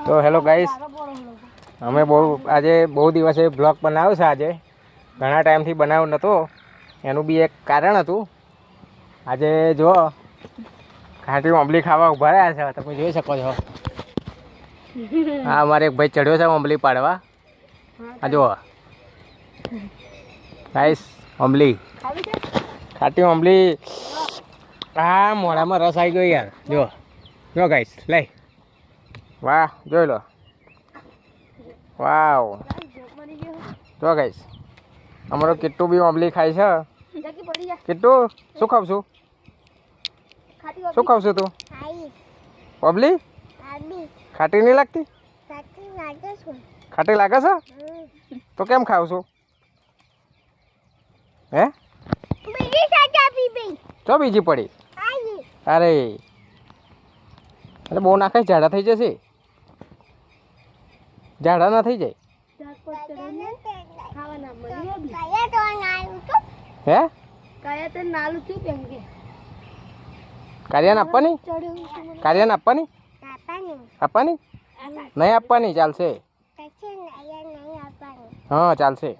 તો hello guys, અમે આજે બહુ દિવસે બ્લોગ બનાવ્યો છે. આજે ઘણા ટાઈમથી બનાવ્યો નહોતો, એનું બી એક કારણ હતું. આજે જો ખાટી ઓંબલી ખાવા ઊભા રહ્યા છે, તમે જોઈ શકો છો. હા, અમારે એક ભાઈ ચડ્યો છે ઓંબલી પાડવા. આ જુઓ ગાઈસ, ઓંબલી, ખાટી ઓંબલી. હા, મોઢામાં રસ આવી ગયો યાર. જો ગાઈસ, લઈ. વાહ, જોઈ લો. વાવ, જો ગાઈસ, અમારો કિટ્ટુ બી ઓંબલી ખાય છે. કિટ્ટુ, શું ખાવ છું? શું ખાવ છું તું? ઓંબલી ખાટી નહીં લાગતી? ખાટી લાગે છે તો કેમ ખાવ છું? હે, ચો બીજી પડી? અરે અરે, બહુ નાખે, ઝાડા થઈ જશે. ઝાડા ના થઈ જાય. હે, કાર્યાને આપવાની? કાર્યાને આપવાની? આપવાની નહીં? આપવાની ચાલશે. હા, ચાલશે.